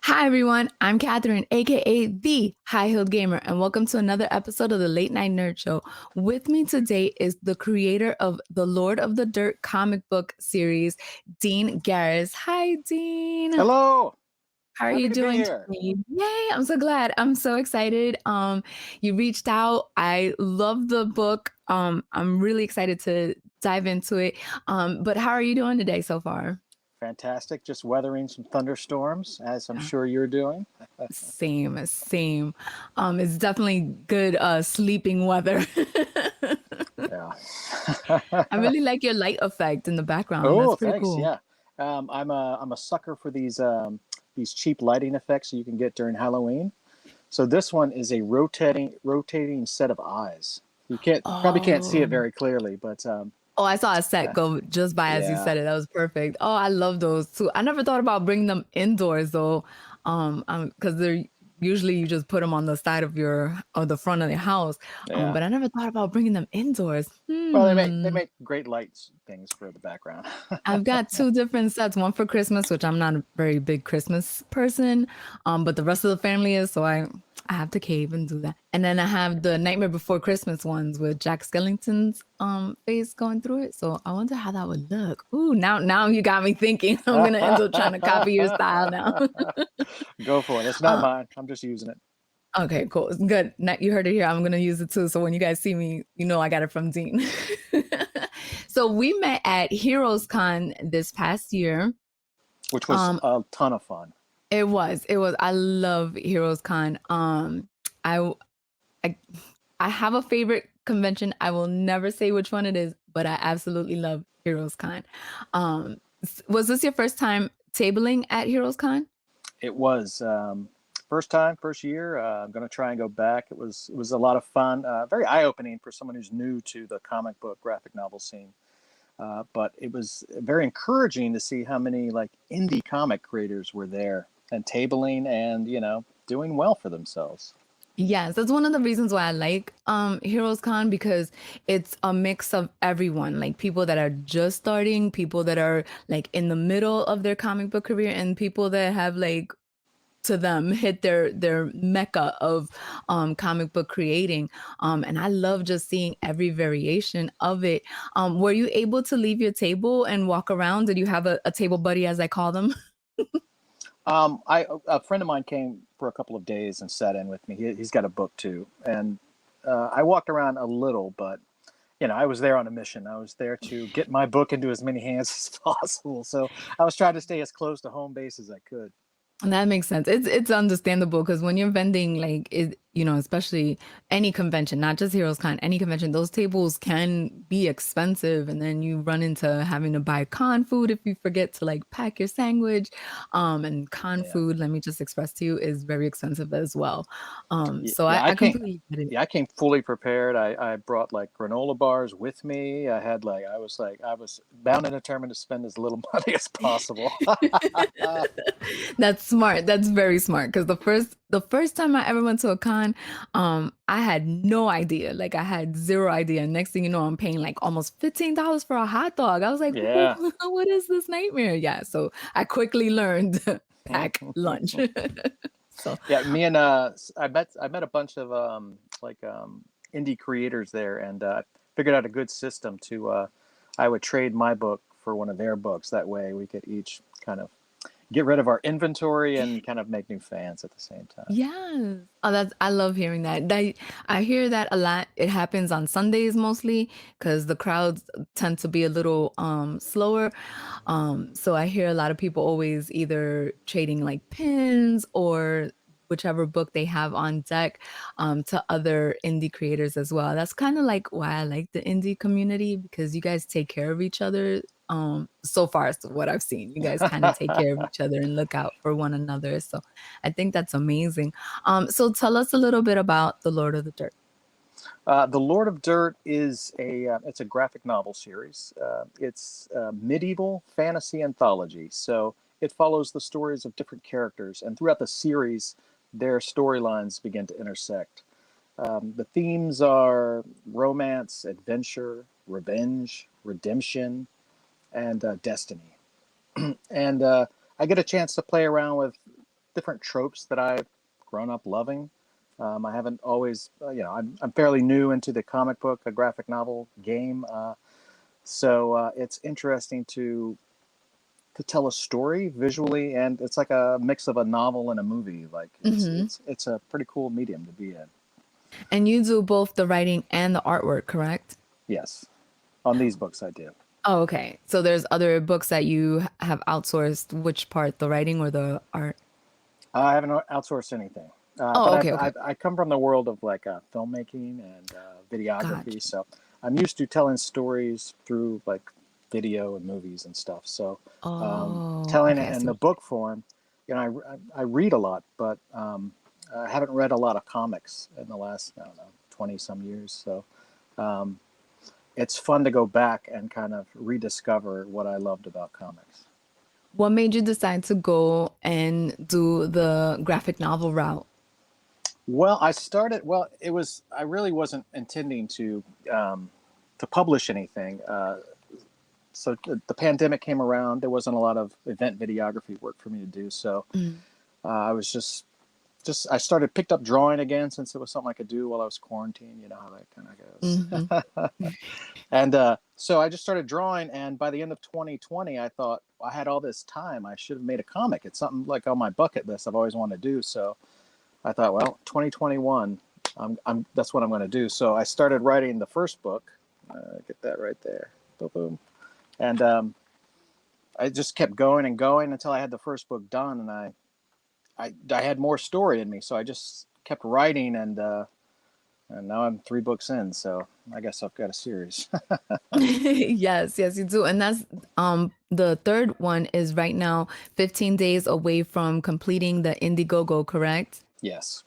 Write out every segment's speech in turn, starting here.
Hi everyone, I'm Catherine, aka the High Heeled Gamer, and welcome to another episode of the Late Night Nerd Show. With me today is the creator of the Lord of the Dirt comic book series, Dean Garris. Hi, Dean. Hello. How are Happy you to be doing here. today? Yay, I'm so glad. I'm so excited. You reached out. I love the book. I'm really excited to dive into it. But how are you doing today so far? Fantastic. Just weathering some thunderstorms, as I'm sure you're doing. Same, same. It's definitely good sleeping weather. Yeah. I really like your light effect in the background. That's Oh, pretty thanks. cool. Yeah. I'm a sucker for these cheap lighting effects you can get during Halloween. So this one is a rotating set of eyes. You probably can't see it Oh. very clearly, but Oh, I saw a set uh, go just by as you yeah, said it. That was perfect. Oh, I love those too. I never thought about bringing them indoors though. Because they're usually you just put them on the side of your or the front of the house. yeah. But I never thought about bringing them indoors. Well, they make great lights things for the background. I've got 2 different sets, one for Christmas, which I'm not a very big Christmas person, but the rest of the family is, so I have to cave and do that. And then I have the Nightmare Before Christmas ones with Jack Skellington's face going through it. So I wonder how that would look. Ooh, now you got me thinking. I'm gonna end up trying to copy your style now. Go for it. It's not Uh, mine. I'm just using it. okay, cool. Good. Now, you heard it here. I'm gonna use it too. So when you guys see me, you know I got it from Dean. So we met at Heroes Con this past year. Which was Um, a ton of fun. it was. I love Heroes Con. I, I, I have a favorite convention. I will never say which one it is, but I absolutely love Heroes Con. Was this your first time tabling at Heroes Con? It was first time, first year. I'm going to try and go back. It was a lot of fun. Very eye opening for someone who's new to the comic book graphic novel scene. But it was very encouraging to see how many like indie comic creators were there and tabling and doing well for themselves. Yes, that's one of the reasons why I like Heroes Con because it's a mix of everyone, like people that are just starting, people that are like in the middle of their comic book career, and people that have like to them hit their mecca of comic book creating. And I love just seeing every variation of it. Were you able to leave your table and walk around? Did you have a table buddy, as I call them? A friend of mine came for a couple of days and sat in with me. He's got a book too, and I walked around a little, but I was there on a mission. I was there to get my book into as many hands as possible. So I was trying to stay as close to home base as I could. That makes sense. It's understandable because when you're vending, like it, especially any convention, not just Heroes Con, any convention, those tables can be expensive, and then you run into having to buy con food if you forget to like pack your sandwich. And con Yeah. food, let me just express to you, is very expensive as well. So Yeah, I completely get it. I came fully prepared. I brought like granola bars with me. I was bound and determined to spend as little money as possible. That's smart. That's very smart. Because the first time I ever went to a con, I had no idea. Like I had zero idea. Next thing you know, I'm paying like almost $15 for a hot dog. I was like, Yeah. what is this nightmare? Yeah. So I quickly learned pack lunch. So Yeah, me and I met a bunch of indie creators there, and figured out a good system to I would trade my book for one of their books. That way, we could each kind of get rid of our inventory and kind of make new fans at the same time. yes. Oh, I love hearing that. I hear that a lot. It happens on Sundays mostly because the crowds tend to be a little slower. So I hear a lot of people always either trading like pins or whichever book they have on deck to other indie creators as well. That's kind of like why I like the indie community because you guys take care of each other. So far as to what I've seen, you guys kind of take care of each other and look out for one another. So I think that's amazing. So tell us a little bit about The Lord of the Dirt. The Lord of Dirt is it's a graphic novel series. It's a medieval fantasy anthology, so it follows the stories of different characters, and throughout the series, their storylines begin to intersect. The themes are romance, adventure, revenge, redemption, and destiny. And I get a chance to play around with different tropes that I've grown up loving. I haven't always, I'm fairly new into the comic book, a graphic novel game. So it's interesting to tell a story visually, and it's like a mix of a novel and a movie. Like Hmm. it's a pretty cool medium to be in. And you do both the writing and the artwork, correct? Yes, on these books I do. Oh, okay. So there's other books that you have outsourced. Which part, the writing or the art? I haven't outsourced anything, but Oh, okay, okay. I come from the world of like filmmaking and Gotcha. videography, so I'm used to telling stories through like video and movies and stuff. So Oh, telling okay. it I in see the what you book form, I read a lot, but I haven't read a lot of comics in the last, I don't know, 20 some years. So um, it's fun to go back and kind of rediscover what I loved about comics. What made you decide to go and do the graphic novel route? Well, it was, I really wasn't intending to publish anything. So the pandemic came around. There wasn't a lot of event videography work for me to do. So Mm, I was I started picked up drawing again since it was something I could do while I was quarantined. You know how that kind mhm. of goes. And so I just started drawing. And by the end of 2020, I thought I had all this time. I should have made a comic. It's something like on my bucket list I've always wanted to do. So I thought, well, 2021, that's what I'm going to do. So I started writing the first book. Get that right there. Boom, boom. And I just kept going and going until I had the first book done. And I had more story in me. So I just kept writing. And now I'm 3 books in. So I guess I've got a series. Yes, yes, you do. And that's the third one is right now 15 days away from completing the Indiegogo, correct? Yes.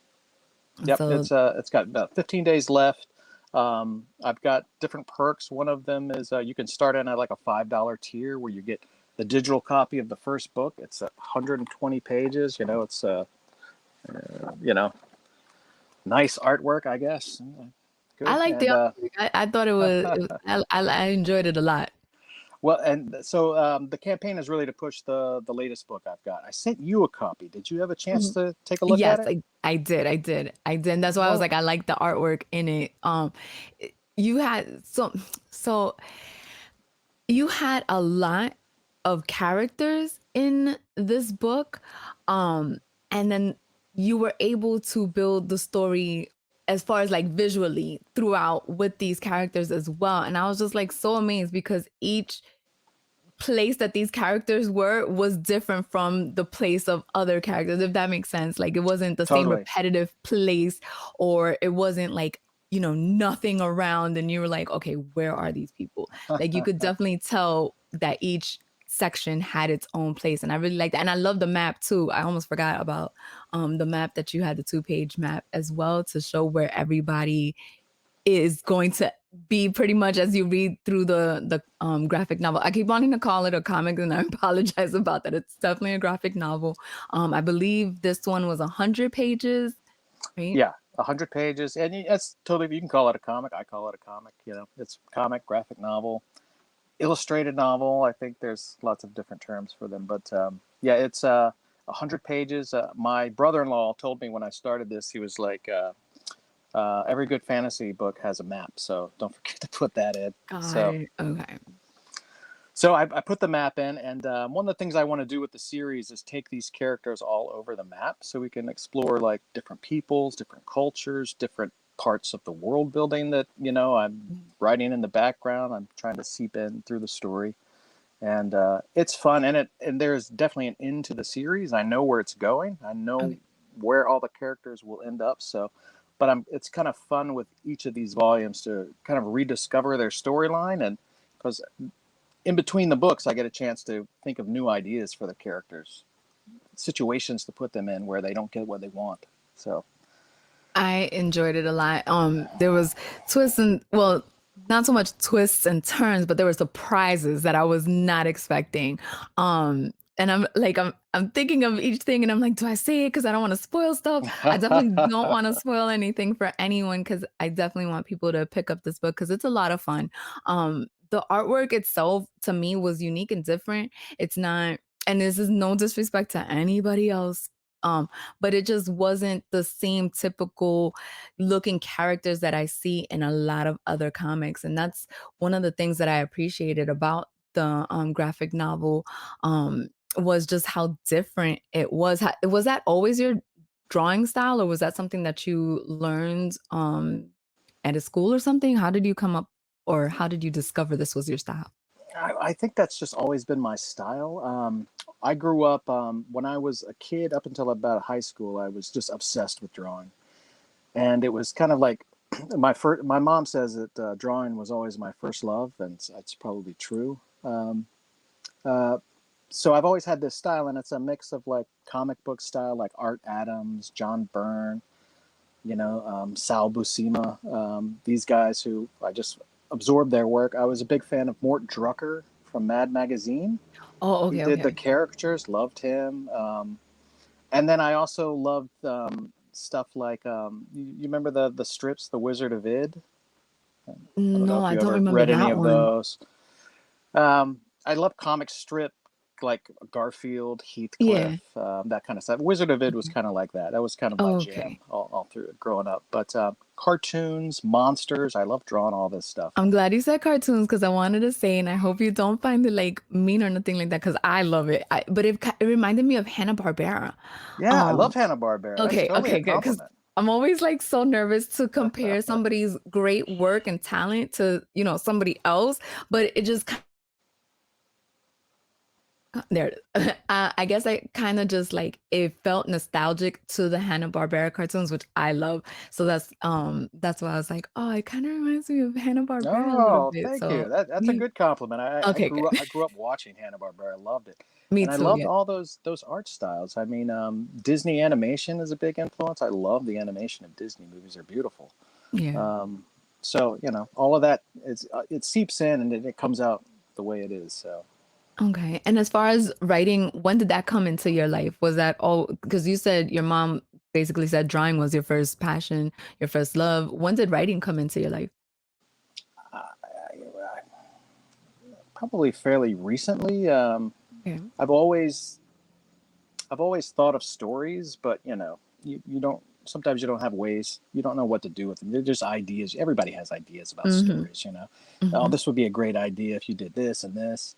Yep. So It's got about 15 days left. I've got different perks. One of them is you can start in at like a $5 tier where you get the digital copy of the first book. It's 120 pages. It's you know nice artwork, I guess. I Good. like the And artwork. I thought I enjoyed it a lot. well, and so the campaign is really to push the latest book I've got. I sent you a copy. Did you have a chance Mhm. to take a look at Yes, it? I did. And that's why I was Well, like, I like the artwork in it. You had so you had a lot of characters in this book, um, and then you were able to build the story as far as like visually throughout with these characters as well. And I was just like so amazed because each place that these characters were was different from the place of other characters, if that makes sense. Like it wasn't the same totally. repetitive place, or it wasn't like, nothing around and you were like, okay, where are these people? Like you could definitely tell that each section had its own place. And I really like that. And I love the map too. I almost forgot about the map that you had, the 2-page map as well, to show where everybody is going to be pretty much as you read through the graphic novel. I keep wanting to call it a comic, and I apologize about that. It's definitely a graphic novel. I believe this one was 100 pages, right? Yeah, 100 pages, and that's totally. You can call it a comic. I call it a comic. It's comic, graphic novel, illustrated novel. I think there's lots of different terms for them, but yeah, it's 100 pages. My brother-in-law told me when I started this, he was like, "Every good fantasy book has a map, so don't forget to put that in." Got So it. Okay. So I put the map in, and one of the things I want to do with the series is take these characters all over the map, so we can explore like different peoples, different cultures, different parts of the world building that I'm Mhm. writing in the background. I'm trying to seep in through the story, and it's fun. And there's definitely an end to the series. I know where it's going. I know Okay. where all the characters will end up. So, but it's kind of fun with each of these volumes to kind of rediscover their storyline, and because in between the books, I get a chance to think of new ideas for the characters, situations to put them in where they don't get what they want. So, I enjoyed it a lot. There was twists and well, not so much twists and turns, but there were surprises that I was not expecting. And I'm thinking of each thing, and I'm like, do I say it because I don't want to spoil stuff? I definitely don't want to spoil anything for anyone because I definitely want people to pick up this book because it's a lot of fun. The artwork itself to me was unique and different. It's not, and this is no disrespect to anybody else but it just wasn't the same typical looking characters that I see in a lot of other comics, and that's one of the things that I appreciated about the graphic novel was just how different it was. Was that always your drawing style, or was that something that you learned at a school or something? How did you come up, or how did you discover this was your style? I think that's just always been my style. I grew up when I was a kid up until about high school. I was just obsessed with drawing, and it was kind of like my first. My mom says that drawing was always my first love, and that's probably true. Uh, so I've always had this style, and it's a mix of like comic book style, like Art Adams, John Byrne, Sal Buscema, these guys who I just absorbed their work. I was a big fan of Mort Drucker from Mad Magazine. Oh, He okay, did the okay. characters, loved him. And then I also loved stuff like you remember the strips, The Wizard of Id. I don't know No, if I you don't ever remember read any that of one. those. I love comic strip like Garfield, Heathcliff, Yeah. that kind of stuff. Wizard of Id was kind of like that. That was kind of my jam Okay. all through it growing up. But cartoons, monsters, I love drawing all this stuff. I'm glad you said cartoons because I wanted to say, and I hope you don't find it like mean or nothing like that because I love it. But it reminded me of Hanna-Barbera. Yeah, I love Um, Hanna-Barbera. That's okay, totally a okay, good. Because compliment. I'm always like so nervous to compare somebody's great work and talent to, somebody else, but it just there it is. I guess I kind of just like it felt nostalgic to the Hanna-Barbera cartoons, which I love. So that's why I was like, oh, it kind of reminds me of Hanna-Barbera a little Oh, bit. thank you. So That's a you good compliment. okay, good. I grew up watching Hanna-Barbera. I loved it. Me And I too, loved yeah. all those art styles. I mean, Disney animation is a big influence. I love the animation of Disney movies. They're beautiful. Yeah. Um, so, all of that it seeps in and it comes out the way it is. So, Okay. And as far as writing, when did that come into your life? Was that all because you said your mom basically said drawing was your first passion, your first love. When did writing come into your life? I probably fairly recently. Okay. I've always I've always thought of stories, but you don't. Sometimes you don't have ways. You don't know what to do with them. They're just ideas. Everybody has ideas about Mm-hmm. stories. Oh, Mm-hmm. this would be a great idea if you did this and this.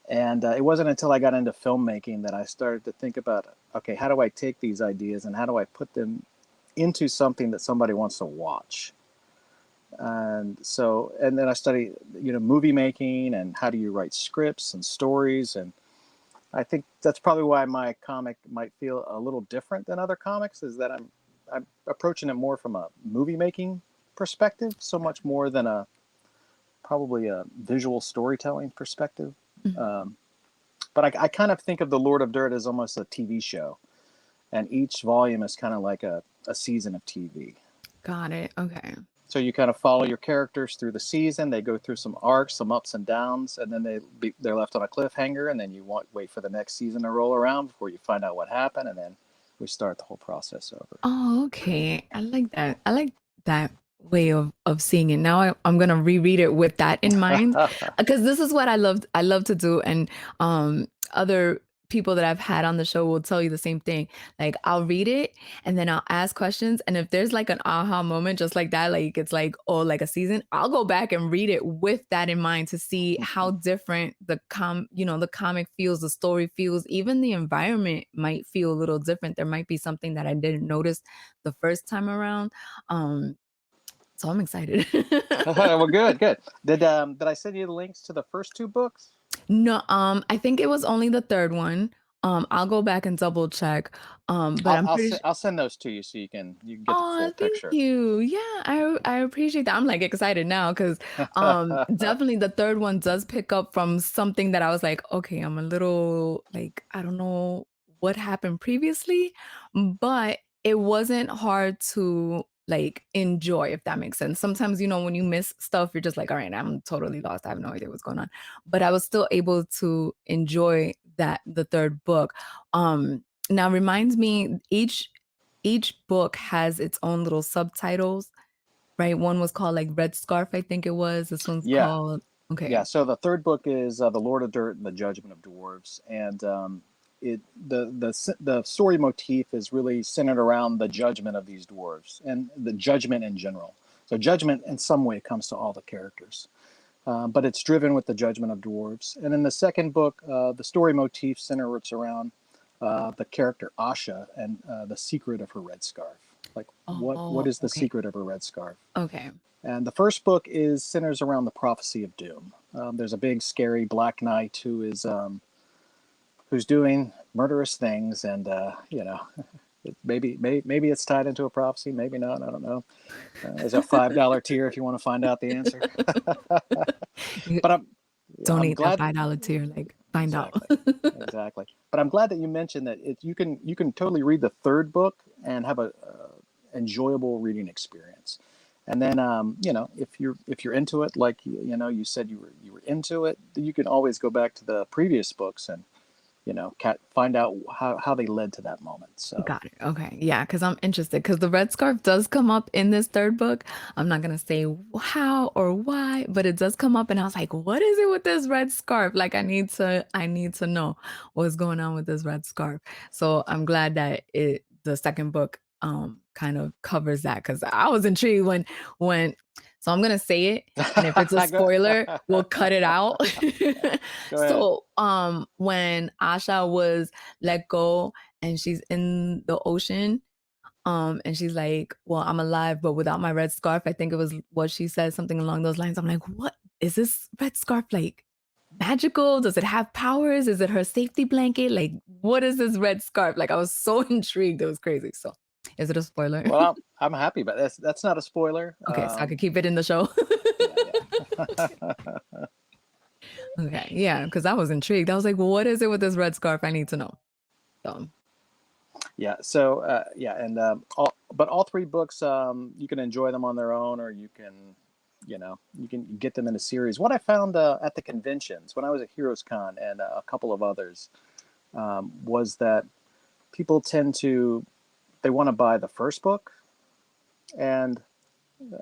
And it wasn't until I got into filmmaking that I started to think about, okay, how do I take these ideas and how do I put them into something that somebody wants to watch? And then I studied, movie making and how do you write scripts and stories. And I think that's probably why my comic might feel a little different than other comics, is that I'm approaching it more from a movie making perspective, so much more than probably a visual storytelling perspective. Um, but I kind of think of the Lord of Dirt as almost a TV show, and each volume is kind of like a season of TV. Got it. Okay. So you kind of follow your characters through the season. They go through some arcs, some ups and downs, and then they're left on a cliffhanger. And then you wait for the next season to roll around before you find out what happened, and then we start the whole process over. Oh, okay. I like that. I like that way of seeing it. Now I'm gonna reread it with that in mind, because this is what I love to do, and other people that I've had on the show will tell you the same thing. Like I'll read it and then I'll ask questions, and if there's like an aha moment just like that, like it's like oh like a season, I'll go back and read it with that in mind to see how different the comic feels, the story feels, even the environment might feel a little different. There might be something that I didn't notice the first time around. Um, so I'm excited. Well, good, good. Did I send you the links to the first two books? No, I think it was only the third one. I'll go back and double check. But I'm pretty I'll send those to you so you can get the full Oh, thank picture. you. Yeah, I appreciate that. I'm like excited now because definitely the third one does pick up from something that I was like, okay, I'm a little like I don't know what happened previously, but it wasn't hard to like enjoy, if that makes sense. Sometimes, when you miss stuff, you're just like, all right, I'm totally lost. I have no idea what's going on. But I was still able to enjoy the third book. Now reminds me each book has its own little subtitles, right? One was called like Red Scarf, I think it was. This one's Yeah, called yeah. okay. So the third book is the Lord of Dirt and the Judgment of Dwarves, and the story motif is really centered around the judgment of these dwarves and the judgment in general. So judgment in some way comes to all the characters, but it's driven with the judgment of dwarves. And in the second book, the story motif centers around the character Asha and the secret of her red scarf. Like what Oh, is the okay. secret of her red scarf? Okay. And the first book is centers around the prophecy of doom. There's a big, scary Black Knight who's doing murderous things, and maybe it's tied into a prophecy, maybe not. I don't know. There's a $5 tier if you want to find out the answer. You But I'm donate that glad. $5 tier, like, find out. Exactly, exactly. But I'm glad that you mentioned that you can totally read the third book and have a enjoyable reading experience. And then if you're into it, like you said you were into it, you can always go back to the previous books and find out how they led to that moment. So Got it. Okay. Yeah, because I'm interested. Because the red scarf does come up in this third book. I'm not gonna say how or why, but it does come up, and I was like, "What is it with this red scarf?" Like, I need to know what's going on with this red scarf. So I'm glad that the second book kind of covers that because I was intrigued when. So I'm gonna say it, and if it's a go, spoiler, we'll cut it out. go ahead. So when Asha was let go and she's in the ocean. And she's like, "Well, I'm alive, but without my red scarf." I think it was what she said, something along those lines. I'm like, "What is this red scarf like? Magical? Does it have powers? Is it her safety blanket? Like, what is this red scarf?" Like, I was so intrigued. It was crazy. So, is it a spoiler? Well, I'm happy, but that's not a spoiler. Okay, so I could keep it in the show. Yeah, yeah. Okay, yeah, because I was intrigued. I was like, "What is it with this red scarf? I need to know." So, Yeah. So yeah, and all three books, you can enjoy them on their own, or you can get them in a series. What I found at the conventions when I was at Heroes Con and a couple of others was that people tend to they want to buy the first book, and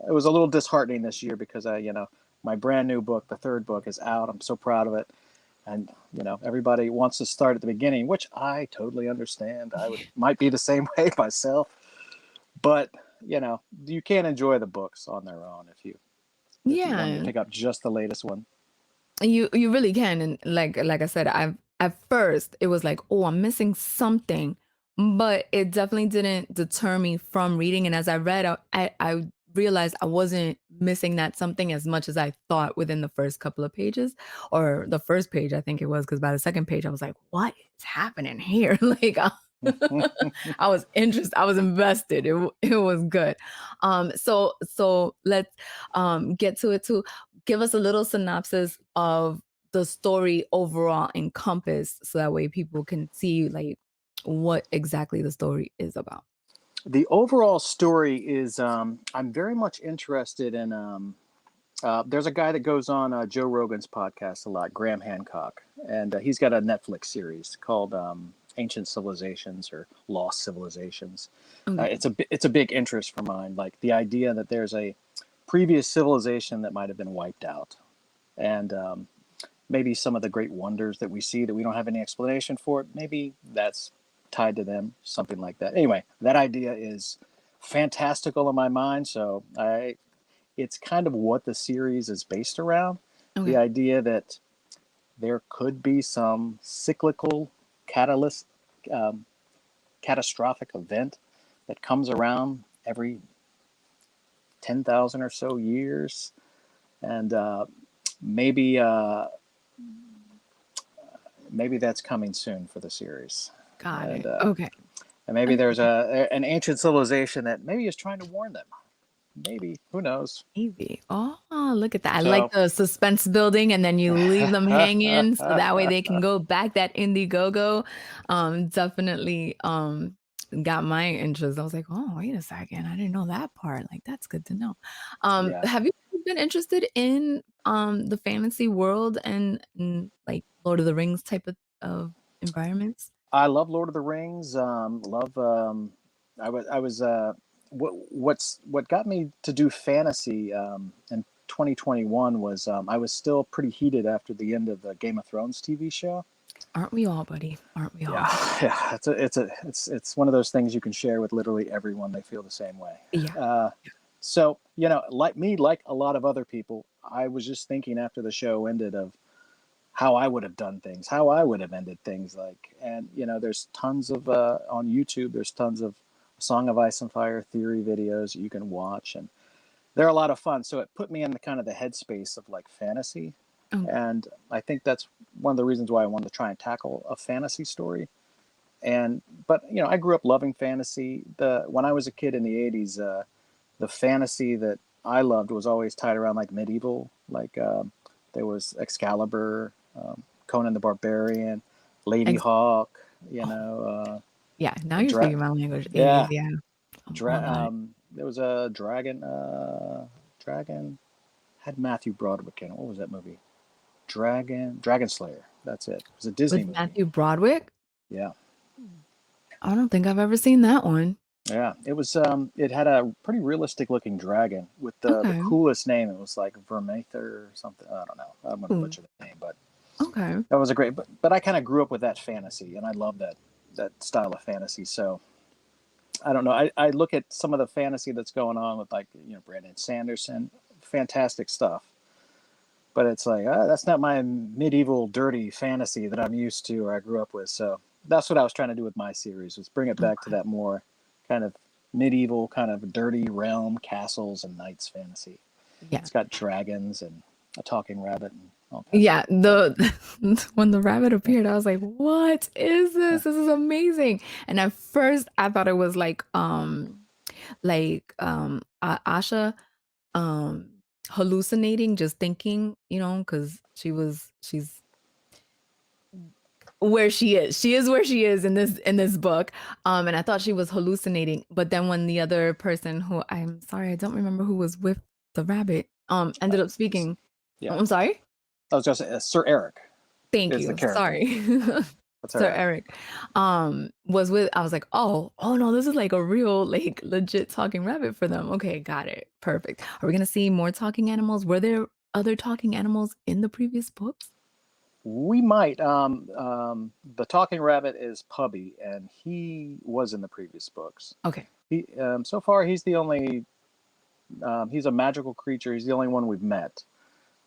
it was a little disheartening this year because my brand new book, the third book, is out. I'm so proud of it. And everybody wants to start at the beginning, which I totally understand. Might be the same way myself, but you can't enjoy the books on their own if you wanted to yeah. pick up just the latest one. You really can, and like I said, I at first it was like, oh, I'm missing something, but it definitely didn't deter me from reading. And as I read, I realized I wasn't missing that something as much as I thought within the first couple of pages, or the first page, I think it was, because by the second page, I was like, what is happening here? Like, I was interested, I was invested. It was good. So let's get to it too. Give us a little synopsis of the story overall encompassed so that way people can see like what exactly the story is about. The overall story is I'm very much interested in. There's a guy that goes on Joe Rogan's podcast a lot, Graham Hancock, and he's got a Netflix series called Ancient Civilizations or Lost Civilizations. Okay. It's a big interest for mine, like the idea that there's a previous civilization that might have been wiped out, and maybe some of the great wonders that we see that we don't have any explanation for, maybe that's tied to them, something like that. Anyway, that idea is fantastical in my mind, so it's kind of what the series is based around. The Okay. idea that there could be some cyclical catalyst, um, catastrophic event that comes around every 10,000 or so years, and maybe maybe that's coming soon for the series, Got and it. uh, Okay. and maybe there's an ancient civilization that maybe is trying to warn them. Maybe, who knows? Maybe. Oh, look at that. I like So the suspense building and then you leave them hanging so that way they can go back that Indiegogo. Definitely got my interest. I was like, "Oh, wait a second. I didn't know that part." Like that's good to know. yeah, Have you been interested in the fantasy world and like Lord of the Rings type of environments? I love Lord of the Rings. Love. What got me to do fantasy in 2021 was I was still pretty heated after the end of the Game of Thrones TV show, Aren't we all, buddy? Aren't we Yeah, all? yeah. It's one of those things you can share with literally everyone. They feel the same way. Yeah. Uh, so like me, like a lot of other people, I was just thinking after the show ended of how I would have done things, how I would have ended things like, and there's tons of on YouTube. There's tons of Song of Ice and Fire theory videos you can watch, and they're a lot of fun. So it put me in the kind of the headspace of like fantasy, Okay. and I think that's one of the reasons why I wanted to try and tackle a fantasy story. And but I grew up loving fantasy. The When I was a kid in the '80s, the fantasy that I loved was always tied around like medieval, like there was Excalibur, Conan the Barbarian, Lady Ex- Hawk, oh, yeah. Now you're dra- speaking my language. yeah, 80s. Yeah. I'm all about it. there was a dragon had Matthew Broderick in it. What was that movie? Dragon Slayer. That's it. It was a Disney With movie. Matthew Broderick? Yeah. I don't think I've ever seen that one. Yeah, it was. It had a pretty realistic looking dragon with the Okay. coolest name. It was like Vermather or something. I don't know. I'm gonna Ooh, butcher the name, but okay. that was a great. But I kind of grew up with that fantasy, and I love that style of fantasy. So I don't know. I look at some of the fantasy that's going on with like Brandon Sanderson, fantastic stuff. But it's like that's not my medieval dirty fantasy that I'm used to or I grew up with. So that's what I was trying to do with my series was bring it back to Okay. that more kind of medieval, kind of dirty realm, castles and knights fantasy. Yeah. It's got dragons and a talking rabbit and all kinds of Yeah, cool stuff. the when the rabbit appeared, I was like, "What is Yeah. this? This is amazing." And at first I thought it was Asha um hallucinating, just thinking, because she's where she is. She is where she is in this book. And I thought she was hallucinating. But then when the other person who I'm sorry, I don't remember who was with the rabbit, ended up speaking. Yeah. I'm sorry? I was just say Sir Eric Thank is the you. character. Sorry. That's all Sir right. Eric was with I was like, "Oh no, this is like a real like legit talking rabbit for them." Okay, got it. Perfect. Are we going to see more talking animals? Were there other talking animals in the previous books? We might. The talking rabbit is Pubby, and he was in the previous books. Okay. He so far he's the only. He's a magical creature. He's the only one we've met,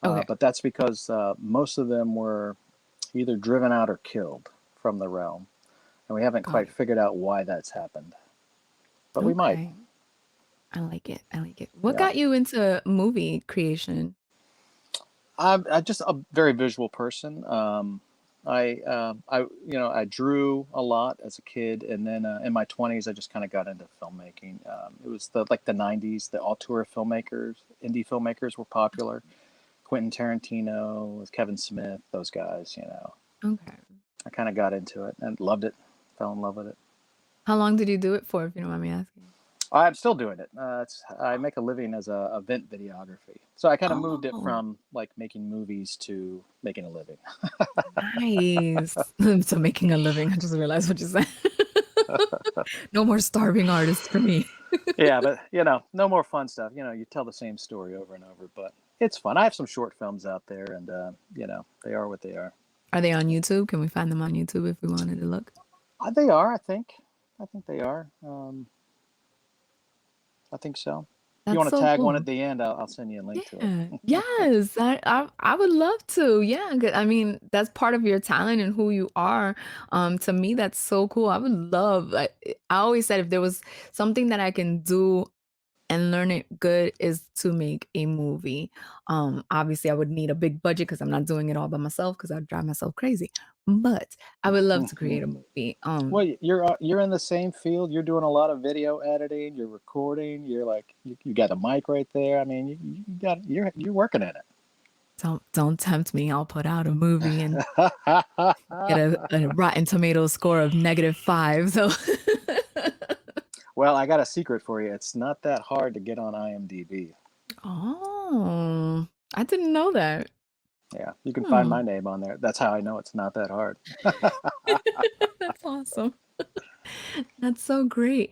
Okay. but that's because most of them were either driven out or killed from the realm, and we haven't Got quite it. figured out why that's happened. But we might. Okay. I like it. I like it. What Yeah, got you into movie creation? I'm just a very visual person. I drew a lot as a kid, and then in my 20s, I just kind of got into filmmaking. It was the '90s, the auteur filmmakers, indie filmmakers were popular. Quentin Tarantino, with Kevin Smith, those guys. Okay. I kind of got into it and loved it. Fell in love with it. How long did you do it for, if you don't mind me asking? I'm still doing it. I make a living as a event videography, so I kind of moved it Oh, from like making movies to making a living. nice. So making a living. I just realized what you said. No more starving artists for me. Yeah, but no more fun stuff. You tell the same story over and over, but it's fun. I have some short films out there, and they are what they are. Are they on YouTube? Can we find them on YouTube if we wanted to look? They are, I think. I think they are. I think so. If you That's want to so tag one cool. at the end, I'll send you a link to Yeah. it. Yes. I would love to. Yeah. I mean, that's part of your talent and who you are. To me, that's so cool. I would love. I always said if there was something that I can do and learn it good is to make a movie. Obviously, I would need a big budget because I'm not doing it all by myself because I'd drive myself crazy. But I would love to create a movie. Well, you're in the same field. You're doing a lot of video editing. You're recording. You're like you got a mic right there. I mean, you're working in Don't tempt me. I'll put out a movie and it. get a Rotten Tomatoes score of -5. So Well, I got a secret for you. It's not that hard to get on IMDb. oh, I didn't know that. Yeah, you can find Hmm. my name on there. That's how I know it's not that hard. That's awesome. That's so great.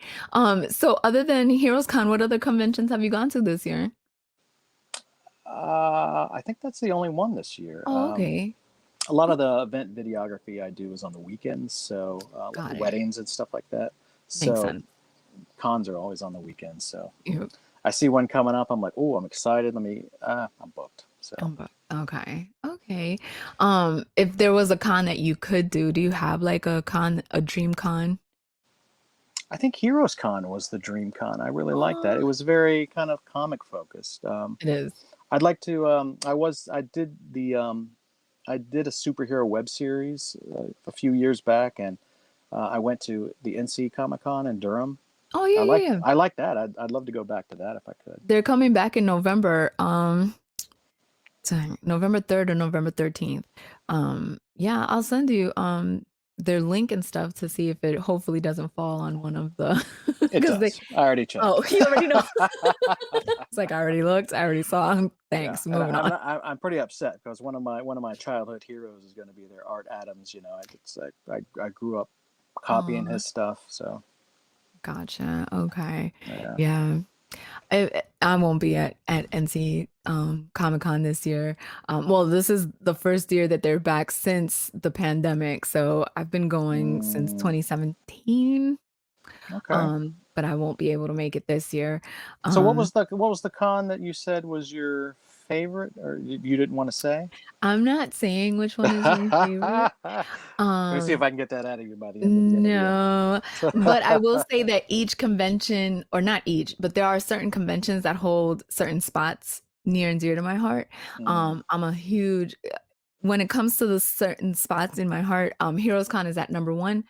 So other than Heroes Con, what other conventions have you gone to this year? I think that's the only one this year. Oh, okay. a lot of the event videography I do is on the weekends, so like Got it. weddings and stuff like that. Makes So sense. cons are always on the weekends. So You I see one coming up. I'm like, oh, I'm excited. Let me. I'm booked. So okay. Okay. If there was a con that you could do you have like a dream con? I think Heroes Con was the dream con. I really liked that. It Oh, was very kind of comic focused. it is. I'd like to. I did a superhero web series a few years back, and I went to the NC Comic Con in Durham. Oh, yeah, yeah, yeah. I like that. I'd love to go back to that if I could. They're coming back in November. Dang, November 3rd or November 13th. Yeah, I'll send you their link and stuff to see if it hopefully doesn't fall on one of the It because they does. I already checked. oh, you already know. It's like I already looked, I already saw. Yeah, Thanks, and moving on. I'm pretty upset because one of my childhood heroes is going to be there, Art Adams. You know, I grew up copying Oh, his stuff. So gotcha. Okay. yeah. Yeah. I won't be at NC Comic Con this year. Well, this is the first year that they're back since the pandemic. So I've been going since Mm, 2017. okay. But I won't be able to make it this year. So Um, what was the con that you said was your favorite, or you didn't want to say? I'm not saying which one is my favorite. Let me see if Um, I can get that out of you by the end of the interview. no, but I will say that each convention, or not each, but there are certain conventions that hold certain spots near and dear to my heart. Mm, I'm a huge when it comes to the certain spots in my heart, Heroes Con is at number one,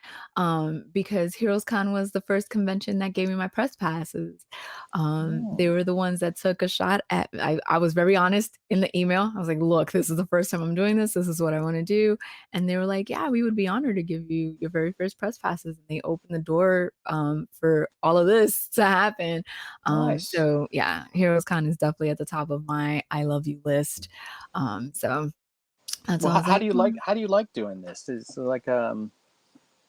because Heroes Con was the first convention that gave me my press passes. They mm, were the ones that took a shot at. I was very honest in the email. I was like, "Look, this is the first time I'm doing this. This is what I want to do," and they were like, "Yeah, we would be honored to give you your very first press passes." And they opened the door for all of this to happen. nice. So yeah, Heroes Con is definitely at the top of my I love you list. So that's Well, why I was like, "Mm." how do you like doing this? Is like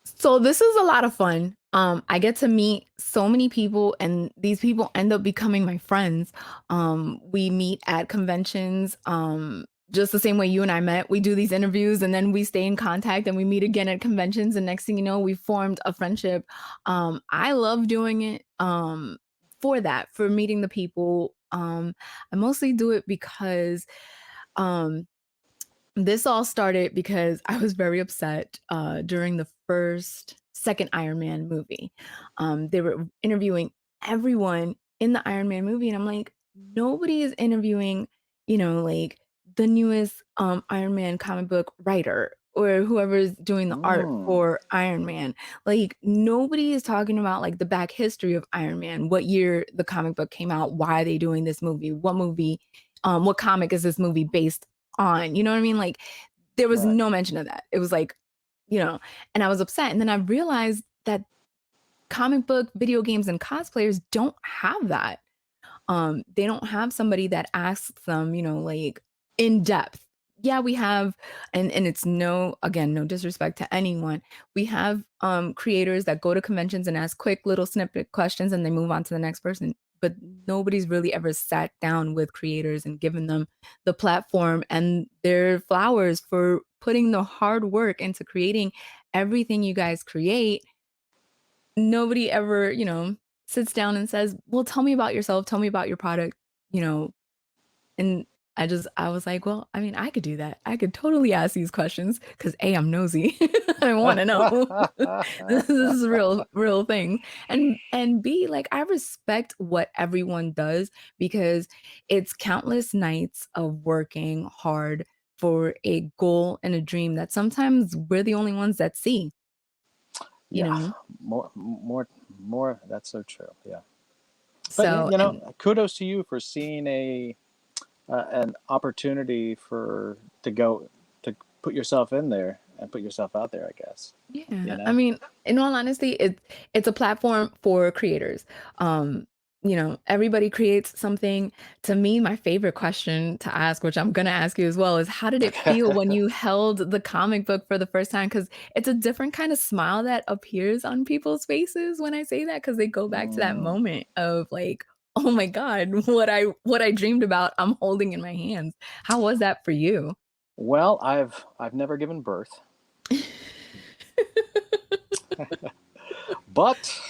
So this is a lot of fun. I get to meet so many people, and these people end up becoming my friends. We meet at conventions, just the same way you and I met. We do these interviews, and then we stay in contact, and we meet again at conventions. And next thing you know, we formed a friendship. I love doing it for that, for meeting the people. I mostly do it because um, this all started because I was very upset, during the second Iron Man movie. They were interviewing everyone in the Iron Man movie, and I'm like, "Nobody is interviewing, like, the newest, Iron Man comic book writer or whoever's doing the art mm, for Iron Man." Like, nobody is talking about, like, the back history of Iron Man, what year the comic book came out, why are they doing this movie, what comic is this movie based on, you know what I mean? Like, there was right. no mention of that. It was like, and I was upset, and then I realized that comic book, video games, and cosplayers don't have that. They don't have somebody that asks them, like, in depth. Yeah, we have and it's no disrespect to anyone. We have, creators that go to conventions and ask quick little snippet questions, and they move on to the next person, but nobody's really ever sat down with creators and given them the platform and their flowers for putting the hard work into creating everything you guys create. Nobody ever, sits down and says, "Well, tell me about yourself, tell me about your product," you know, and I was like, "Well, I mean, I could do that. I could totally ask these questions because A, I'm nosy. I wanna know. This is a real thing. And B, like, I respect what everyone does because it's countless nights of working hard for a goal and a dream that sometimes we're the only ones that see, you Yeah, know? more. That's so true. Yeah, but So, you know, and kudos to you for seeing a an opportunity for to go to put yourself in there and put yourself out there. I guess you yeah, I know. mean, in all honesty, it's a platform for creators. Everybody creates something. To me, my favorite question to ask, which I'm gonna ask you as well, is how did it feel when you held the comic book for the first time? Because it's a different kind of smile that appears on people's faces when I say that, because they go back to that Mm. moment of like, oh my God, what I dreamed about, I'm holding in my hands. How was that for you? Well, I've never given birth, but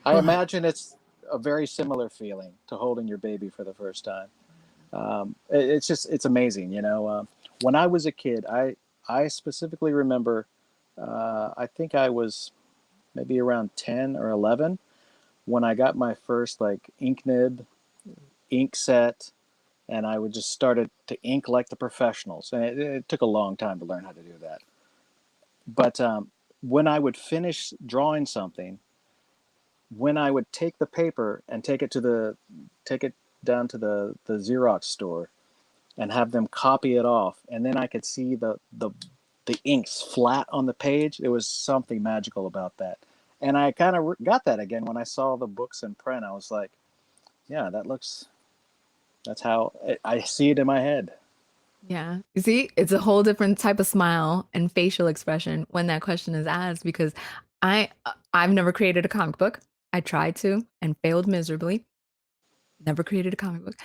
I But imagine it's a very similar feeling to holding your baby for the first time. It's just it's amazing, you know. When I was a kid, I specifically remember. I think I was maybe around 10 or 11 when I got my first like ink nib, ink set, and I would just started to ink like the professionals. And it took a long time to learn how to do that. But when I would finish drawing something, when I would take the paper and take it down to the Xerox store and have them copy it off, and then I could see the inks flat on the page. There was something magical about that, and I kind of got that again when I saw the books in print. I was like, yeah, that's how I see it in my head. yeah. You see, it's a whole different type of smile and facial expression when that question is asked because I've never created a comic book. I tried to and failed miserably. Never created a comic book,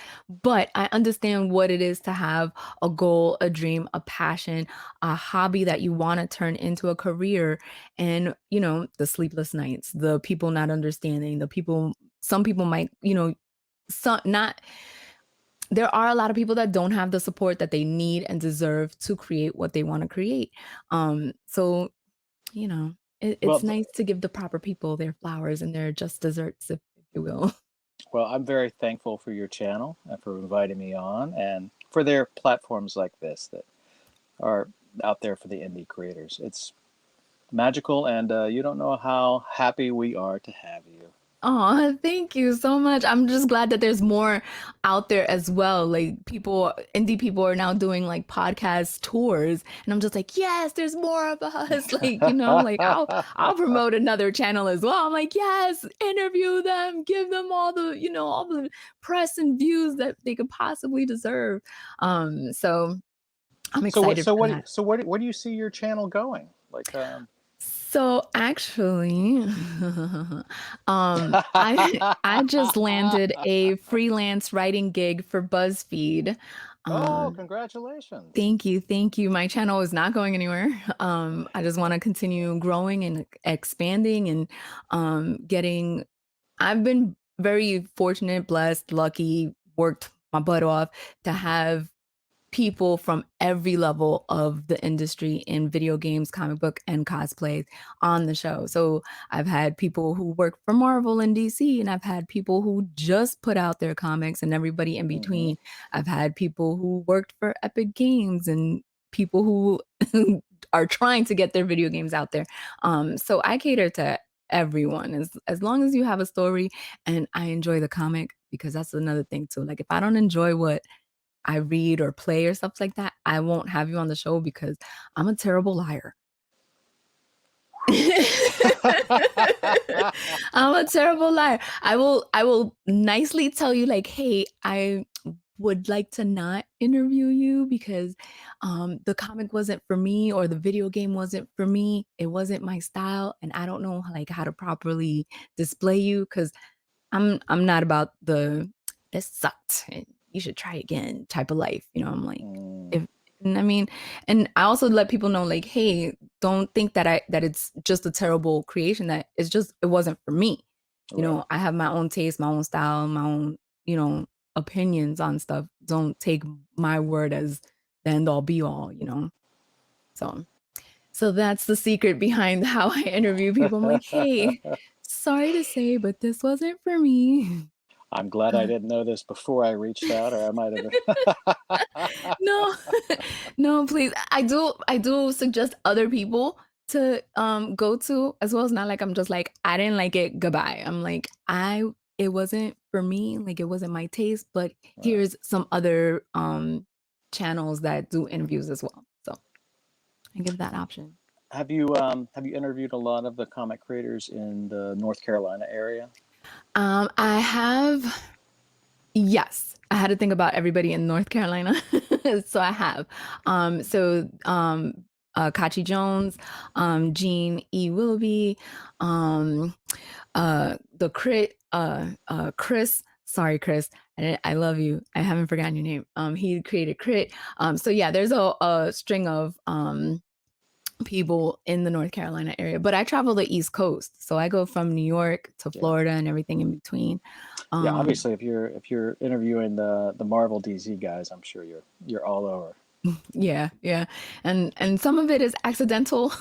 but I understand what it is to have a goal, a dream, a passion, a hobby that you want to turn into a career. And, the sleepless nights, the people not understanding, some people might, some not, there are a lot of people that don't have the support that they need and deserve to create what they want to create. So, Well, it's nice to give the proper people their flowers and their just desserts, if you will. well, I'm very thankful for your channel and for inviting me on, and for their platforms like this that are out there for the indie creators. It's magical, and you don't know how happy we are to have you. Oh, thank you so much. I'm just glad that there's more out there as well. Like indie people are now doing like podcast tours, and I'm just like, yes, there's more of us. Like, like I'll promote another channel as well. I'm like, yes, interview them, give them all the press and views that they could possibly deserve. So I'm So what? excited So for what? that. So where do you see your channel going? Like, So actually, I just landed a freelance writing gig for BuzzFeed. oh, Um, congratulations! thank you. My channel is not going anywhere. I just want to continue growing and expanding and getting. I've been very fortunate, blessed, lucky, worked my butt off to have people from every level of the industry in video games, comic book, and cosplay on the show. So I've had people who work for Marvel and DC, and I've had people who just put out their comics and everybody in Hmm. between. I've had people who worked for Epic Games and people who are trying to get their video games out there. So I cater to everyone as long as you have a story and I enjoy the comic because that's another thing too. Like if I don't enjoy what I read or play or stuff like that, I won't have you on the show because I'm a terrible liar. I'm a terrible liar. I will nicely tell you like, "Hey, I would like to not interview you because the comic wasn't for me or the video game wasn't for me. It wasn't my style and I don't know like how to properly display you cuz I'm not about the this sucked and you should try again type of life. I'm like, Mm, if and I mean, and I also let people know like, hey, don't think that it's just a terrible creation, that it's just it wasn't for me. right. I have my own taste, my own style, my own, opinions on stuff. Don't take my word as the end all be all. So so that's the secret behind how I interview people. I'm like, hey, sorry to say, but this wasn't for me. I'm glad I didn't know this before I reached out, or I might have. No, no, please. I do suggest other people to go to as well. It's not like I'm just like, I didn't like it, goodbye. I'm like, it wasn't for me, like it wasn't my taste, but Right. here's some other channels that do interviews as well. So I give that option. Have you interviewed a lot of the comic creators in the North Carolina area? I have. Yes, I had to think about everybody in North Carolina. So I have. Kachi Jones, Gene E. Willoughby, um, the Crit, Chris. Sorry, Chris. I love you. I haven't forgotten your name. He created Crit. So yeah, there's a string of people in the North Carolina area, but I travel the East Coast, so I go from New York to Yeah. Florida and everything in between. Yeah, Um, obviously, if you're interviewing the Marvel DC guys, I'm sure you're all over. yeah, yeah, and some of it is accidental.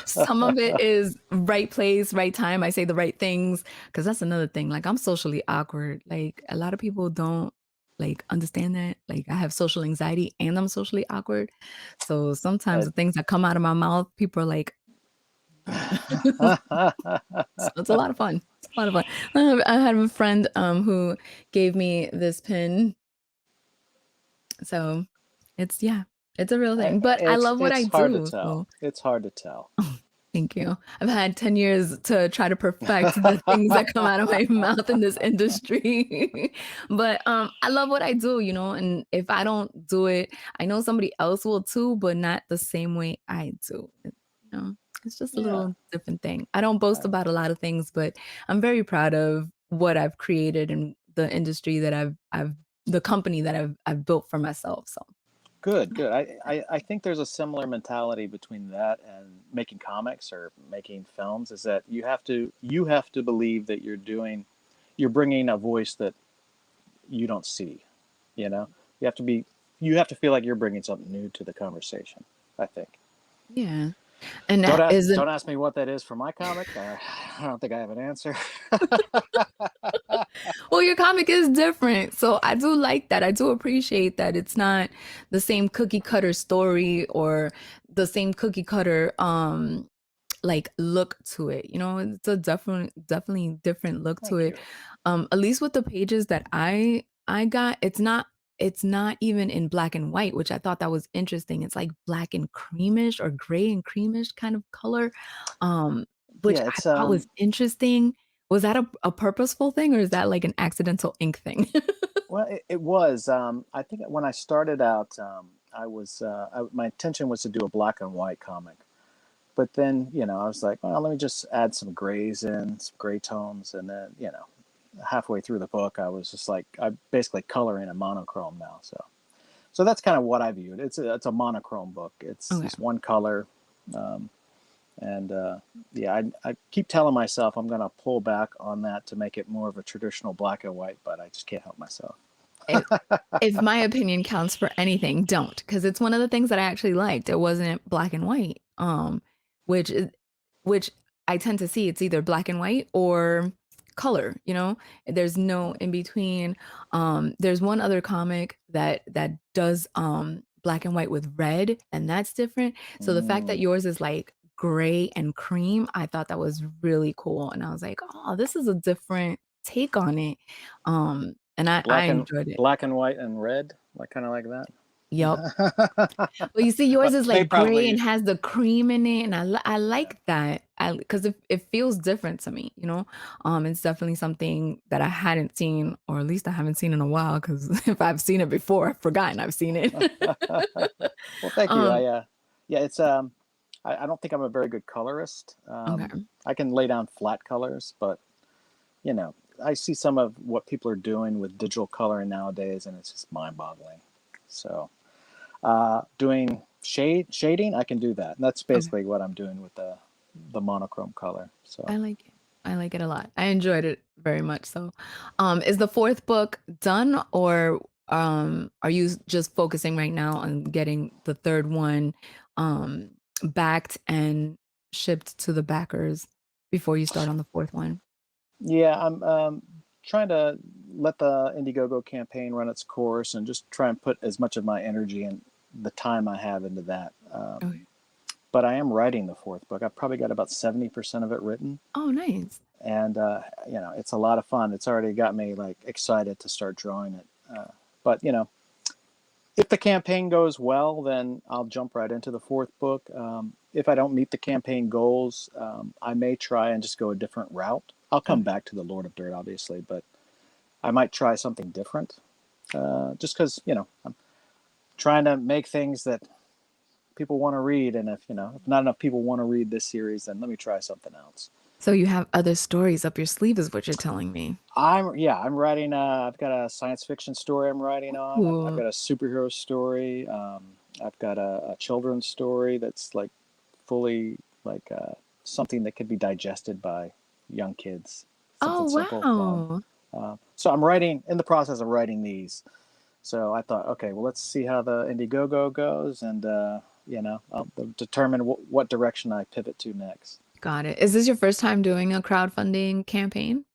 Some of it is right place, right time. I say the right things because that's another thing. Like I'm socially awkward. Like a lot of people don't like understand that. Like I have social anxiety and I'm socially awkward. So sometimes Uh, the things that come out of my mouth, people are like, so it's a lot of fun. It's a lot of fun. I had a friend who gave me this pin. So it's yeah, it's a real thing. But I love what I it's hard to do. So tell. It's hard to tell. thank you. I've had 10 years to try to perfect the things that come out of my mouth in this industry. But I love what I do, you know, and if I don't do it, I know somebody else will too, but not the same way I do. You know, it's just a Yeah. little different thing. I don't boast about a lot of things, but I'm very proud of what I've created and the industry that I've the company that I've built for myself. So Good, good. I think there's a similar mentality between that and making comics or making films is that you have to believe that you're bringing a voice that you don't see, you know? You have to be you have to feel like you're bringing something new to the conversation, I think. yeah. And Don't that ask isn't don't ask me what that is for my comic. I don't think I have an answer. well, your comic is different. So I do like that. I do appreciate that it's not the same cookie cutter story or the same cookie cutter like look to it. You know, it's a definitely different look to Thank it. you. At least with the pages that I got, it's not even in black and white, which I thought that was interesting. It's like black and creamish or gray and creamish kind of color. Which Yeah, I it's thought was interesting. Was that a purposeful thing or is that like an accidental ink thing? well, it was. I think when I started out, my intention was to do a black and white comic. But then, I was like, well, let me just add some grays in, some gray tones. And then, halfway through the book, I was just like, I basically color in a monochrome now. So that's kind of what I viewed. It's a monochrome book. It's Okay. just one color. Um, and yeah, I keep telling myself I'm going to pull back on that to make it more of a traditional black and white, but I just can't help myself. If my opinion counts for anything, don't, because it's one of the things that I actually liked. It wasn't black and white, which is which I tend to see. It's either black and white or color. You know, there's no in between. There's one other comic that does black and white with red, and that's different. So the fact that Mm, yours is like gray and cream, I thought that was really cool, and I was like, oh, this is a different take on it. And I enjoyed it. black and white and red, like kind of like Yep. that. Well, you see, yours Well, is they like gray and probably, has the cream in it, and I yeah. like that. Because it feels different to me, you know? It's definitely something that I hadn't seen, or at least I haven't seen in a while, because if I've seen it before, I've forgotten I've seen it. Well, thank you. Um, Yeah, I don't think I'm a very good colorist. okay. I can lay down flat colors, but you know, I see some of what people are doing with digital coloring nowadays, and it's just mind-boggling. So, doing shading, I can do that. And that's Okay. basically what I'm doing with the monochrome color. So, I like it. I like it a lot. I enjoyed it very much so. Is the 4th book done, or, are you just focusing right now on getting the 3rd one, backed and shipped to the backers before you start on the 4th one? yeah, I'm trying to let the Indiegogo campaign run its course and just try and put as much of my energy and the time I have into that. Okay. But I am writing the fourth book. I've probably got about 70% of it written, Oh, nice. and it's a lot of fun. It's already got me like excited to start drawing it. But if the campaign goes well, then I'll jump right into the fourth book. If I don't meet the campaign goals, I may try and just go a different route. I'll come Okay. back to the Lord of Dirt, obviously, but I might try something different. Just because I'm trying to make things that people want to read, and if not enough people want to read this series, then let me try something else. So you have other stories up your sleeve, is what you're telling me. I'm writing. I've got a science fiction story I'm writing on. I've Ooh. got a superhero story. I've got a children's story that's like fully like something that could be digested by young kids. Oh, Something simple, fun. wow. So I'm writing in the process of writing these. So I thought, okay, well, let's see how the Indiegogo goes, and I'll determine what direction I pivot to next. Got it. Is this your first time doing a crowdfunding campaign?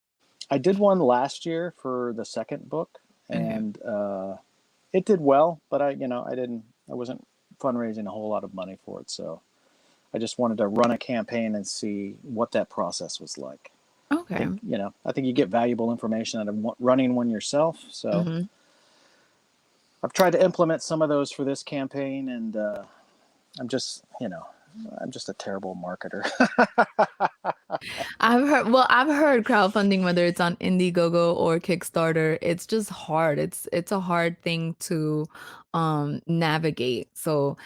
I did one last year for the second book, Okay. and it did well, but I wasn't fundraising a whole lot of money for it, so I just wanted to run a campaign and see what that process was like. Okay. I think you get valuable information out of running one yourself. So Mhm. I've tried to implement some of those for this campaign, and I'm just, I'm just a terrible marketer. I've heard crowdfunding, whether it's on Indiegogo or Kickstarter, it's just hard. It's a hard thing to navigate. So,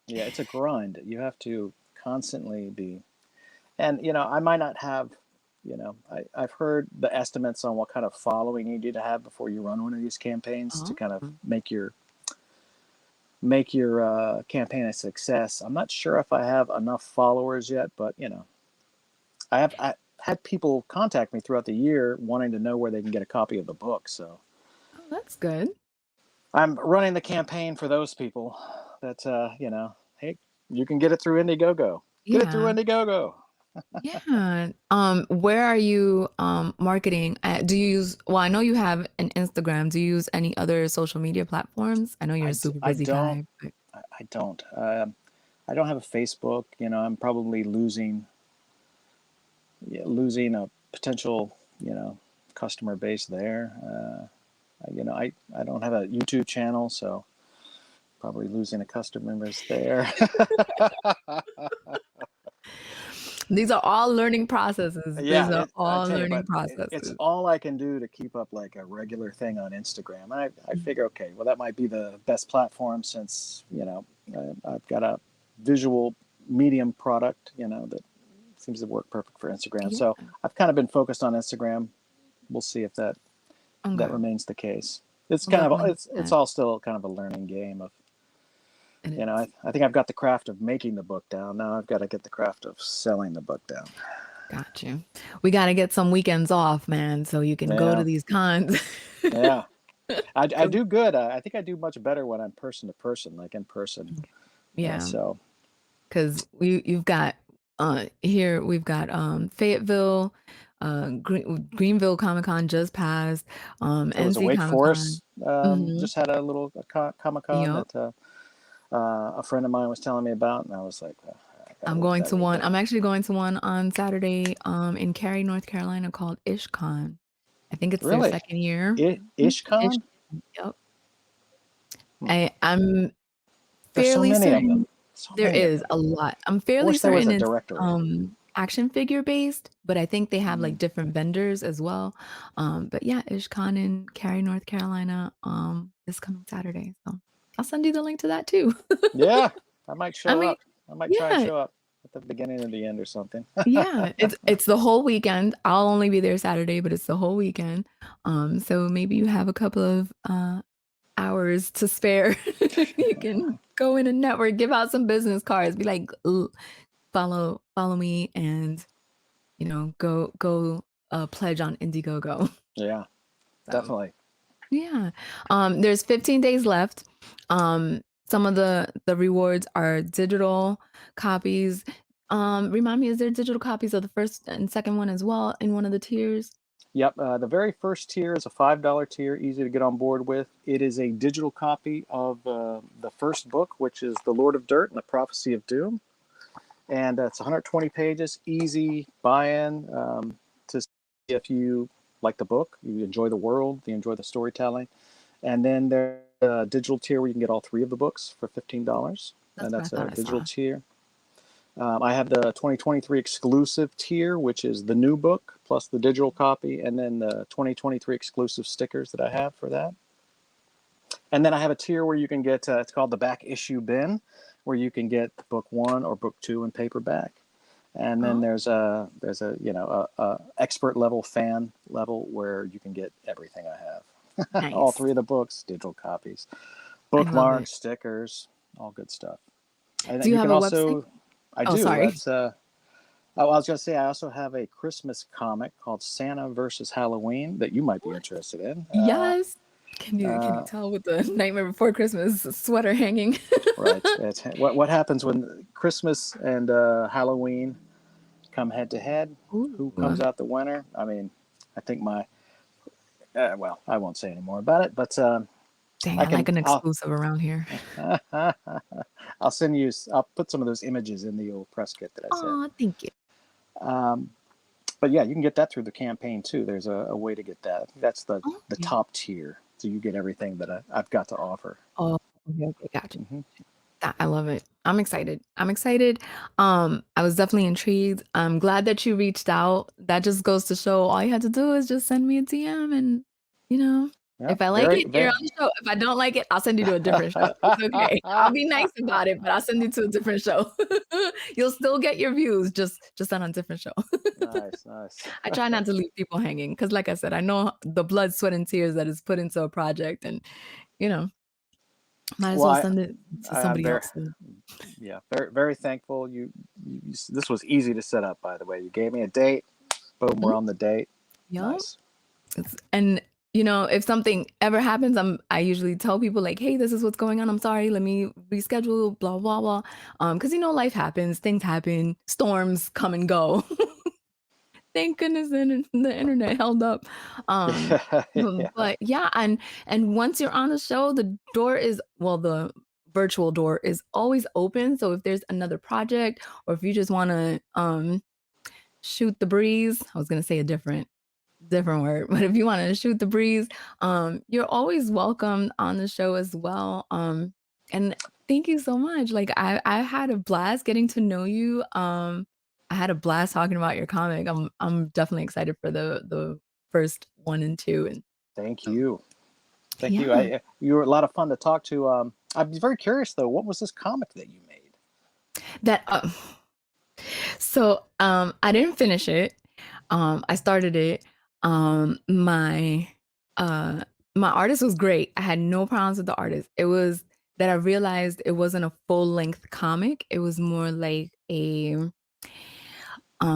Yeah, it's a grind. You have to constantly be, and I might not have, I've heard the estimates on what kind of following you need to have before you run one of these campaigns to oh, kind of make your campaign a success. I'm not sure if I have enough followers yet, but I had people contact me throughout the year wanting to know where they can get a copy of the book. So oh, that's good. I'm running the campaign for those people that hey, you can get it through Indiegogo. Get it through Yeah. Indiegogo. Yeah. Where are you marketing at? Do you use, well, I know you have an Instagram. Do you use any other social media platforms? I know you're I, a d- super I busy don't guy, but I don't. I don't have a Facebook. I'm probably losing a potential customer base there. I don't have a YouTube channel, so probably losing a customer base there. these are all learning processes. These Yeah, are I all tell you, learning but it's processes. all I can do to keep up like a regular thing on Instagram. And I figure, okay, well, that might be the best platform since, I've got a visual medium product, that seems to work perfect for Instagram. Yeah. So I've kind of been focused on Instagram. We'll see if that Okay. remains the case. It's kind Love of, when it's all still kind of a learning game of, it is. I think I've got the craft of making the book down. Now I've got to get the craft of selling the book down. Got you. We got to get some weekends off, man, so you can go to Yeah. these cons. Yeah. I 'Cause- do good. I think I do much better when I'm person to person, like in person. Yeah, So because you've got here we've got Fayetteville, Greenville Comic Con just passed, there was a NC Wake Comic Con. Forest. Hmm. Just had a little Comic Con Yep. that a friend of mine was telling me about, and I was like, I gotta I'm wait going that to week one. out. I'm actually going to one on Saturday in Cary, North Carolina called IshCon. I think it's their Really, second year. Mhm. Ish. IshCon? Yep. Hmm. I'm There's so fairly many of certain them. So there many of is them. a lot. I'm I fairly wish there was certain a it's directory. action figure based, but I think they have Hmm. like different vendors as well. But yeah, IshCon in Cary, North Carolina, this coming Saturday. So I'll send you the link to that too. Yeah, I might I show mean, up. I might try and yeah, show up at the beginning or the end or something. yeah. It's the whole weekend. I'll only be there Saturday, but it's the whole weekend. So maybe you have a couple of hours to spare. You can go in and network, give out some business cards, be like, follow me and go pledge on Indiegogo." Yeah, So definitely. yeah. There's 15 days left. Some of the rewards are digital copies. Remind me, is there digital copies of the first and second one as well in one of the tiers? Yep. The very first tier is a $5 tier, easy to get on board with. It is a digital copy of the first book, which is The Lord of Dirt and the Prophecy of Doom. And it's 120 pages, easy buy-in to see if you like the book, you enjoy the world, you enjoy the storytelling. And then there's a digital tier where you can get all three of the books for $15, and That's what I that's a thought I digital saw. tier. I have the 2023 exclusive tier, which is the new book plus the digital copy, and then the 2023 exclusive stickers that I have for that. And then I have a tier where you can get, it's called the back issue bin, where you can get book one or book two in paperback. And then Oh, there's a a expert level fan level where you can get everything I have. All nice. three of the books, digital copies, I love it. bookmarks, stickers, all good stuff. And Do then you you have can a website? also, I Oh, do. sorry. That's Oh, I was going to say I also have a Christmas comic called Santa versus Halloween that you might be What? interested in. Yes. Can you Uh, tell with the Nightmare Before Christmas sweater hanging? right. It's what happens when Christmas and Halloween come head to head. Who Ooh, comes out the winner? I mean, I think my well, I won't say any more about it, but dang, I I like can. an exclusive around here. I'll send you. I'll put some of those images in the old press kit that I sent. Oh, thank you. Um, but yeah, you can get that through the campaign too. There's a way to get that. That's the Okay. top tier, so you get everything that I've got to offer. Oh, okay, okay, gotcha. Hmm. I love it. I'm excited. I'm excited. I was definitely intrigued. I'm glad that you reached out. That just goes to show all you had to do is just send me a DM and, you know, Yeah, if I like very, it, you're very. on the show. If I don't like it, I'll send you to a different show. It's okay. I'll be nice about it, but I'll send you to a different show. You'll still get your views, just on a different show. Nice, nice. I try not to leave people hanging because, like I said, I know the blood, sweat, and tears that is put into a project, and you know, might as Well, well send it to I'm somebody very, else. yeah, very, very thankful. This was easy to set up, by the way. You gave me a date. Boom, we're Mhm. on the date. Yup. Nice. And if something ever happens, I usually tell people like, "Hey, this is what's going on. I'm sorry. Let me reschedule." Blah blah blah. Because life happens, things happen, storms come and go. Thank goodness the internet held up. Um, Yeah. but yeah, and once you're on the show, the virtual door is always open. So if there's another project, or if you just want to shoot the breeze, I was gonna say a different word, but if you want to shoot the breeze, you're always welcome on the show as well. And thank you so much. Like I had a blast getting to know you. I had a blast talking about your comic. I'm definitely excited for the first one and two. And Thank so you. Thank you. yeah, You were a lot of fun to talk to. I'm very curious though. What was this comic that you made? that so I didn't finish it. I started it. My uh my artist was great. I had no problems with the artist. It was that I realized it wasn't a full length comic. It was more like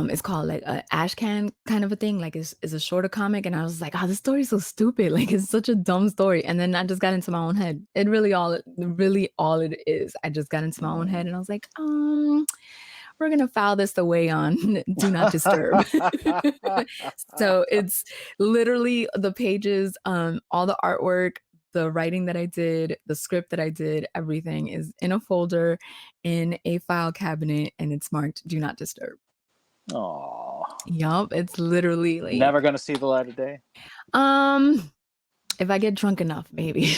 it's called like a ash can kind of a thing. Like it's a shorter comic, and I was like, oh, this story's so stupid. Like it's such a dumb story. And then I just got into my own head. Really all it is. I just got into my own head, Mm. and I was like, we're gonna file this away on do not disturb. So it's literally the pages, all the artwork, the writing that I did, the script that I did, everything is in a folder in a file cabinet, and it's marked do not disturb. Oh, Yup, it's literally never like, gonna see the light of day. um, if I get drunk enough, maybe.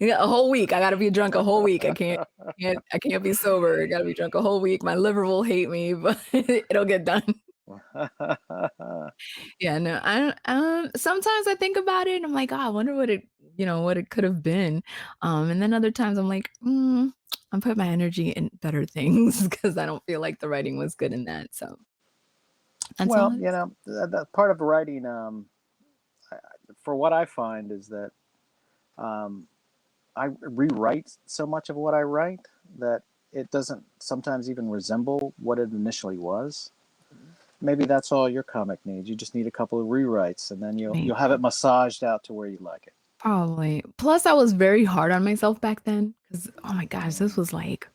Yeah, a whole week. I gotta be drunk a whole week. I can't be sober. I gotta be drunk a whole week. My liver will hate me, but it'll get done. Yeah, no, I don't sometimes I think about it and I'm like, "Oh, I wonder what it could have been." And then other times I'm like, I put my energy in better things because I don't feel like the writing was good in that. So that's all Well, it is. that part of writing, for what I find is that um, I rewrite so much of what I write that it doesn't sometimes even resemble what it initially was. Maybe that's all your comic needs. You just need a couple of rewrites, and then you'll have it Maybe. massaged out to where you like it. Probably. Plus, I was very hard on myself back then because, oh my gosh, this Mm. was like,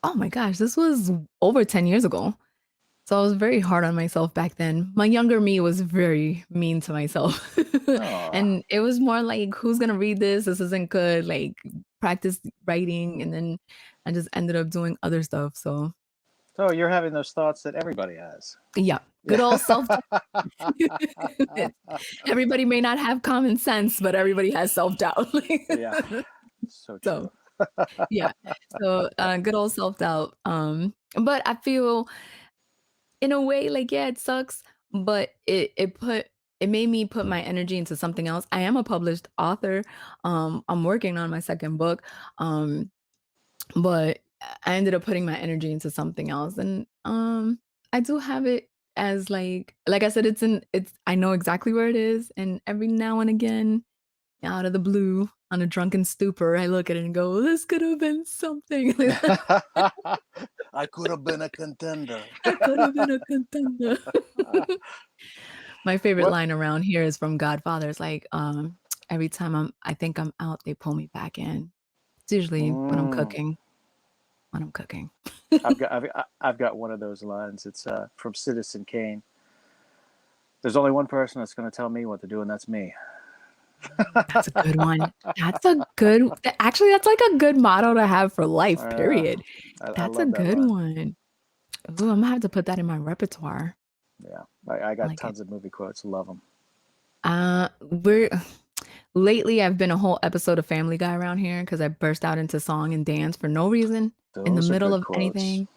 oh my gosh, this was over 10 years ago. So I was very hard on myself back then. My younger me was very mean to myself. Oh, And it was more like, who's gonna read this? This isn't good. Like, practice writing. And then I just ended up doing other stuff. So so you're having those thoughts that everybody has. yeah, good Yeah. old self. Everybody may not have common sense, but everybody has self-doubt. Yeah. So So true. yeah. So good old self-doubt. But I feel in a way, like, yeah, it sucks, but it made me put my energy into something else. I am a published author. I'm working on my second book. Um, but I ended up putting my energy into something else, and, I do have it as, like I said, it's I know exactly where it is, and every now and again, out of the blue, on a drunken stupor, I look at it and go, "This could have been something." I could have been a contender. I could have been a contender. My favorite What? line around here is from Godfather. It's like, every time I think I'm out, they pull me back in. It's usually Mm. when I'm cooking. I've got one of those lines. It's from Citizen Kane. There's only one person that's going to tell me what to do, and that's me. That's a good one. Actually, that's like a good motto to have for life, Uh, period. I That's a love that good line. one. Ooh, Imma have to put that in my repertoire. Yeah, I I got like it. tons of movie quotes. Love them. We're lately, I've been a whole episode of Family Guy around here because I burst out into song and dance for no reason in the Those are middle good of quotes. anything.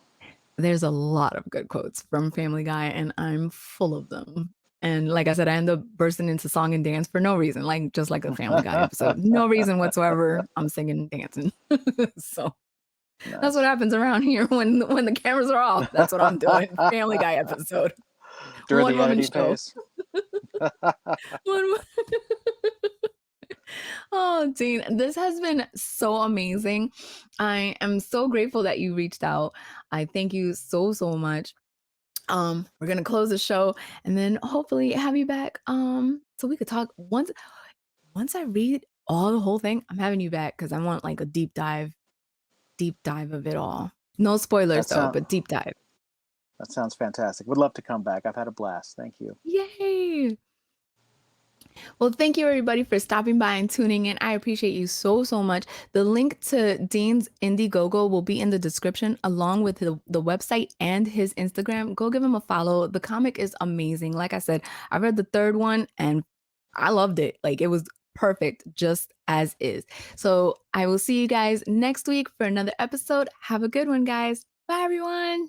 There's a lot of good quotes from Family Guy, and I'm full of them. And like I said, I end up bursting into song and dance for no reason, like just like a Family Guy episode. No reason whatsoever. I'm singing and dancing. So that's what Nice. happens around here when the cameras are off. That's what I'm doing. Family Guy episode. During One the woman editing show. phase. One wo- Oh, Dean, this has been so amazing. I am so grateful that you reached out. I thank you so, so much. We're gonna close the show and then hopefully have you back. So we could talk once I read all the whole thing, I'm having you back because I want like a deep dive of it all. No spoilers That though, sound but deep dive. that sounds fantastic. Would love to come back. I've had a blast. Thank you. Yay! Well, thank you everybody for stopping by and tuning in. I appreciate you so, so much. The link to Dean's Indiegogo will be in the description along with the website and his Instagram. Go give him a follow. The comic is amazing. Like I said, I read the third one and I loved it. Like it was perfect just as is. So I will see you guys next week for another episode. Have a good one, guys. Bye, everyone.